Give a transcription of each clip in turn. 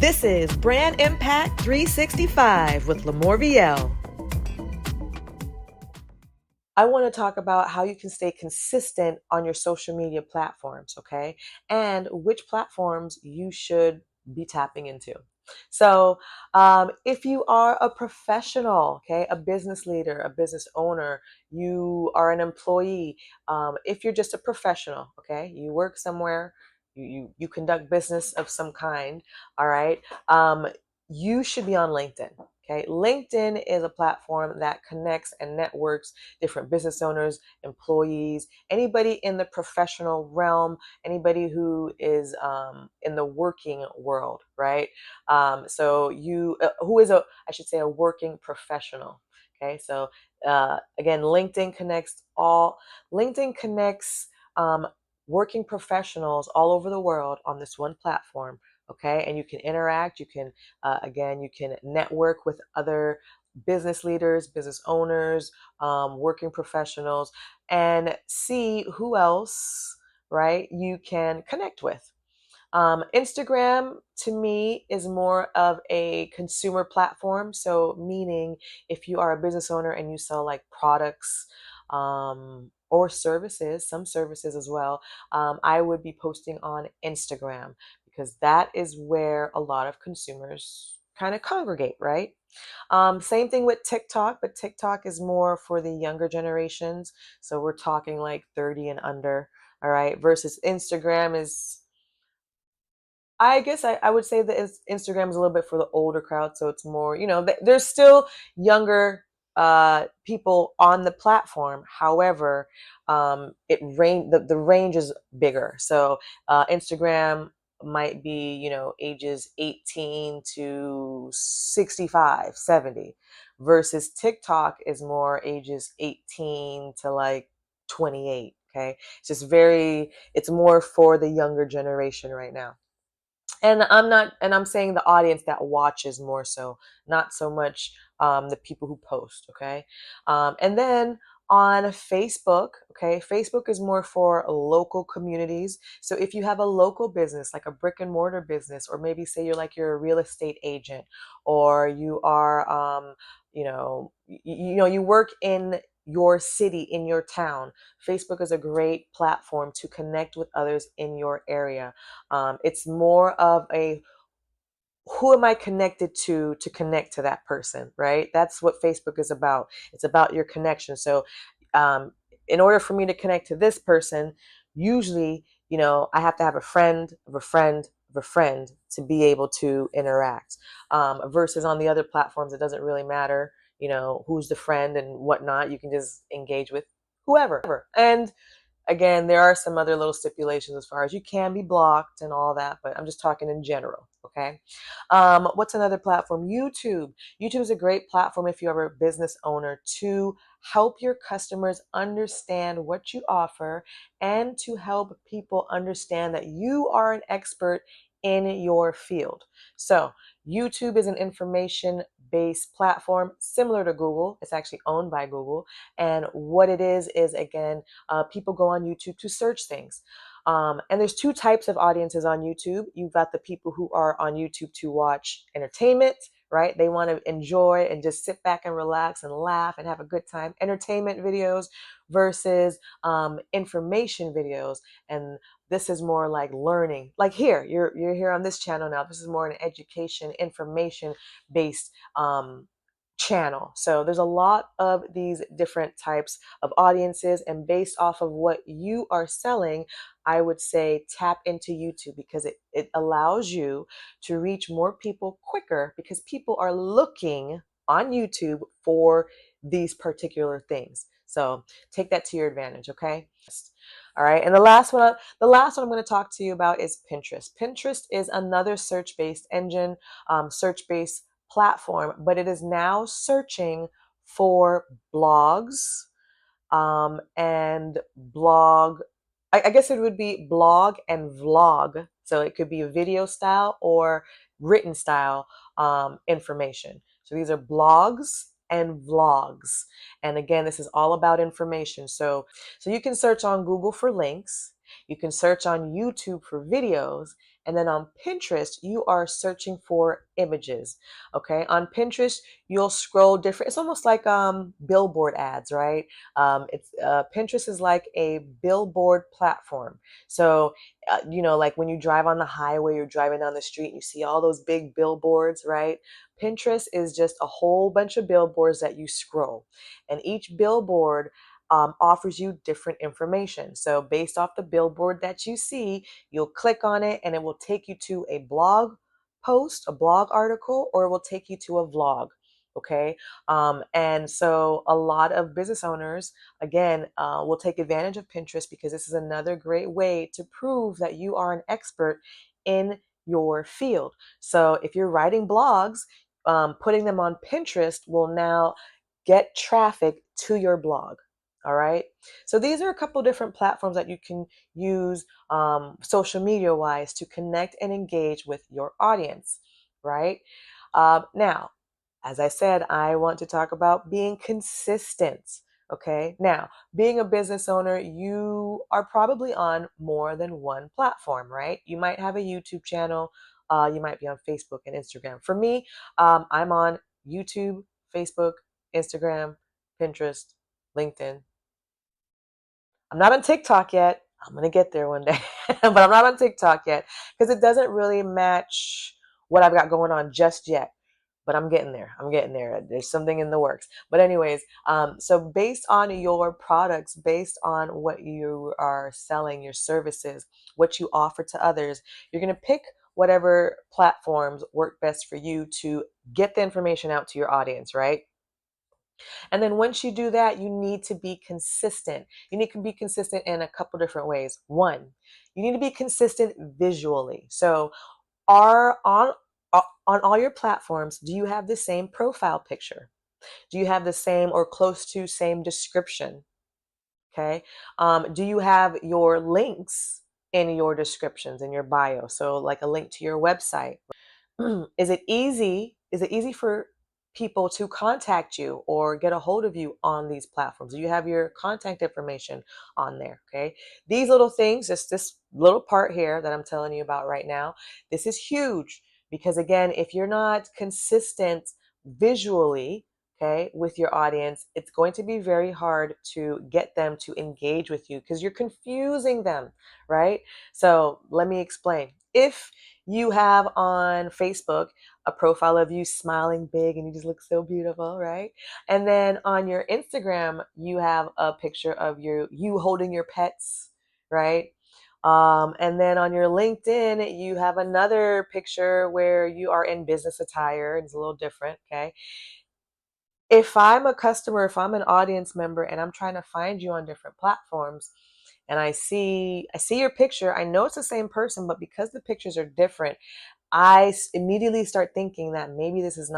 This is Brand Impact 365 with LaMorvielle. I want to talk about how you can stay consistent on your social media platforms, okay? And which platforms you should be tapping into. So, if you are a professional, okay, a business leader, a business owner, you are an employee, if you're just a professional, okay, you work somewhere, you conduct business of some kind, all right, you should be on LinkedIn. Okay, LinkedIn is a platform that connects and networks different business owners, employees, anybody in the professional realm, anybody who is in the working world, right? So who is I should say, a working professional. Okay, so again, LinkedIn connects um, working professionals all over the world on this one platform. Okay, and you can interact, again, you can network with other business leaders, business owners, working professionals, and see who else, right, you can connect with. Instagram to me is more of a consumer platform. So, meaning if you are a business owner and you sell like products or services, some services as well, I would be posting on Instagram because that is where a lot of consumers kind of congregate, right? Same thing with TikTok, but TikTok is more for the younger generations. So we're talking like 30 and under, all right, versus Instagram is, I guess I would say that Instagram is a little bit for the older crowd. So it's more, there's still younger people on the platform. However, the range is bigger. So Instagram might be, ages 18 to 65, 70, versus TikTok is more ages 18 to like 28. Okay. It's more for the younger generation right now. And I'm saying the audience that watches more so, not so much the people who post. Okay. And then on Facebook, okay, Facebook is more for local communities. So if you have a local business, like a brick and mortar business, or maybe say you're a real estate agent, or you are, you work in your city, in your town, Facebook is a great platform to connect with others in your area. It's more of a, who am I connected to connect to that person, right? That's what Facebook is about. It's about your connection. So, in order for me to connect to this person, usually, I have to have a friend of a friend of a friend to be able to interact. Versus on the other platforms, it doesn't really matter, who's the friend and whatnot. You can just engage with whoever. And again, there are some other little stipulations as far as you can be blocked and all that, but I'm just talking in general, okay? What's another platform? YouTube. YouTube is a great platform if you're a business owner to help your customers understand what you offer and to help people understand that you are an expert in your field. So, YouTube is an information based platform similar to Google. It's actually owned by Google. And what it is again, people go on YouTube to search things. And there's two types of audiences on YouTube. You've got the people who are on YouTube to watch entertainment, right? They want to enjoy and just sit back and relax and laugh and have a good time. Entertainment videos versus information videos. And this is more like learning. Like here, you're here on this channel now. This is more an education, information based channel. So there's a lot of these different types of audiences, and based off of what you are selling, I would say tap into YouTube because it allows you to reach more people quicker because people are looking on YouTube for these particular things. So take that to your advantage, okay? All right. And the last one I'm going to talk to you about is Pinterest. Pinterest is another search-based engine, search-based platform, but it is now searching for blogs and blog. I guess it would be blog and vlog. So it could be a video style or written style information. So these are blogs and vlogs. And again, this is all about information. So you can search on Google for links. You can search on YouTube for videos. And then on Pinterest, you are searching for images. Okay. On Pinterest, you'll scroll different. It's almost like billboard ads, right? It's Pinterest is like a billboard platform. So like when you drive on the highway, you're driving down the street, and you see all those big billboards, right? Pinterest is just a whole bunch of billboards that you scroll, and each billboard offers you different information. So based off the billboard that you see, you'll click on it and it will take you to a blog post, a blog article, or it will take you to a vlog. Okay. And so a lot of business owners, again, will take advantage of Pinterest because this is another great way to prove that you are an expert in your field. So if you're writing blogs, putting them on Pinterest will now get traffic to your blog. All right. So these are a couple different platforms that you can use social media wise to connect and engage with your audience. Right. Now, as I said, I want to talk about being consistent. Okay. Now, being a business owner, you are probably on more than one platform, right? You might have a YouTube channel. You might be on Facebook and Instagram. For me, I'm on YouTube, Facebook, Instagram, Pinterest, LinkedIn. I'm not on TikTok yet. I'm going to get there one day, but I'm not on TikTok yet because it doesn't really match what I've got going on just yet. But I'm getting there. I'm getting there. There's something in the works. But anyways, so based on your products, based on what you are selling, your services, what you offer to others, you're going to pick whatever platforms work best for you to get the information out to your audience, right? And then once you do that, you need to be consistent. You need to be consistent in a couple different ways. One, you need to be consistent visually. So are on all your platforms, do you have the same profile picture? Do you have the same or close to same description? Okay. Do you have your links in your descriptions, in your bio? So like a link to your website. Is it easy for people to contact you or get a hold of you on these platforms? Do you have your contact information on there? Okay. These little things, just this little part here that I'm telling you about right now, this is huge because again, if you're not consistent visually, okay, with your audience, it's going to be very hard to get them to engage with you because you're confusing them, right? So let me explain. If you have on Facebook a profile of you smiling big and you just look so beautiful, right? And then on your Instagram, you have a picture of you holding your pets, right? And then on your LinkedIn, you have another picture where you are in business attire. It's a little different, okay? If I'm a customer, if I'm an audience member and I'm trying to find you on different platforms and I see your picture, I know it's the same person, but because the pictures are different, immediately start thinking that maybe this is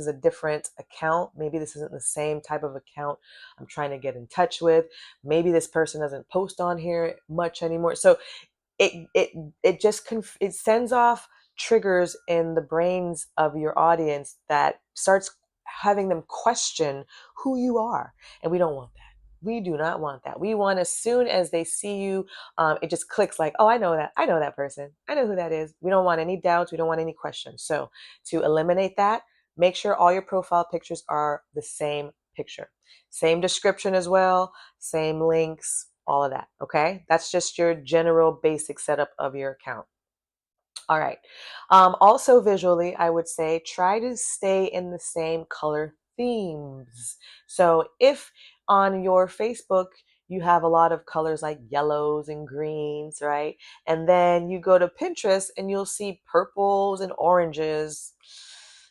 a different account. Maybe this isn't the same type of account I'm trying to get in touch with. Maybe this person doesn't post on here much anymore. So it sends off triggers in the brains of your audience that starts having them question who you are, and we don't want that. We do not want that. We want, as soon as they see you, it just clicks like, oh, I know that person, I know who that is. We don't want any doubts, we don't want any questions. So to eliminate that, make sure all your profile pictures are the same picture, same description as well, same links, all of that. Okay. That's just your general basic setup of your account. All right. Also, visually, I would say try to stay in the same color themes. So, if on your Facebook you have a lot of colors like yellows and greens, right? And then you go to Pinterest and you'll see purples and oranges.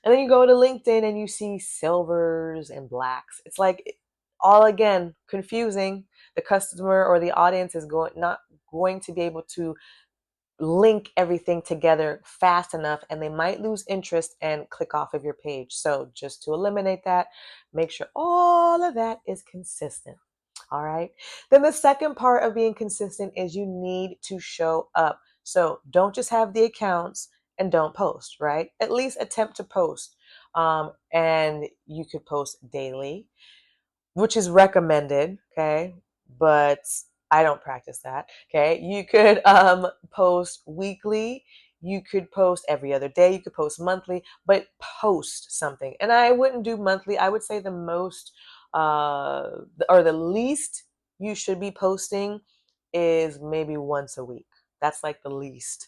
And then you go to LinkedIn and you see silvers and blacks. It's like all again confusing. The customer or the audience is not going to be able to link everything together fast enough, and they might lose interest and click off of your page. So just to eliminate that, make sure all of that is consistent. All right. Then the second part of being consistent is you need to show up. So don't just have the accounts and don't post, right? At least attempt to post. And you could post daily, which is recommended. Okay. But I don't practice that. Okay. You could post weekly. You could post every other day. You could post monthly, but post something. And I wouldn't do monthly. I would say the most or the least you should be posting is maybe once a week. That's like the least.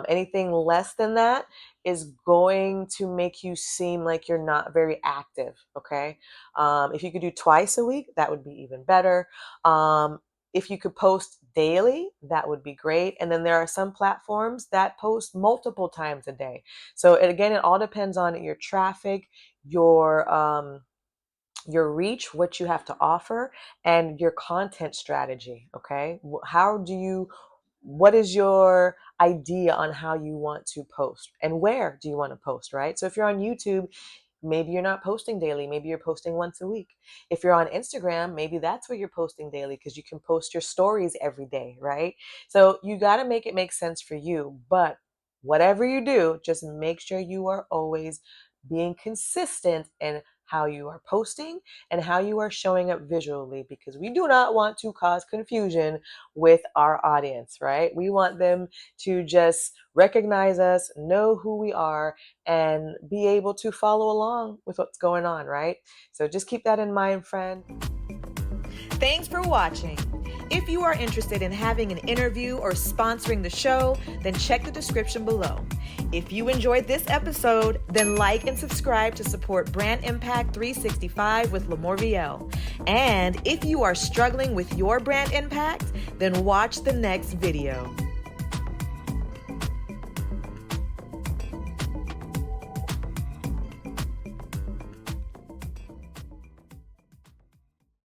Anything less than that is going to make you seem like you're not very active. Okay. If you could do twice a week, that would be even better. If you could post daily, that would be great. And then there are some platforms that post multiple times a day. So again, it all depends on your traffic, your reach, what you have to offer, and your content strategy. Okay. What is your idea on how you want to post and where do you want to post, right? So if you're on YouTube, maybe you're not posting daily. Maybe you're posting once a week. If you're on Instagram, maybe that's where you're posting daily because you can post your stories every day, right? So you got to make it make sense for you. But whatever you do, just make sure you are always being consistent in how you are posting and how you are showing up visually, because we do not want to cause confusion with our audience, right? We want them to just recognize us, know who we are, and be able to follow along with what's going on, right? So just keep that in mind, friend. Thanks for watching. If you are interested in having an interview or sponsoring the show, then check the description below. If you enjoyed this episode, then like and subscribe to support Brand Impact 365 with LaMorvielle. And if you are struggling with your brand impact, then watch the next video.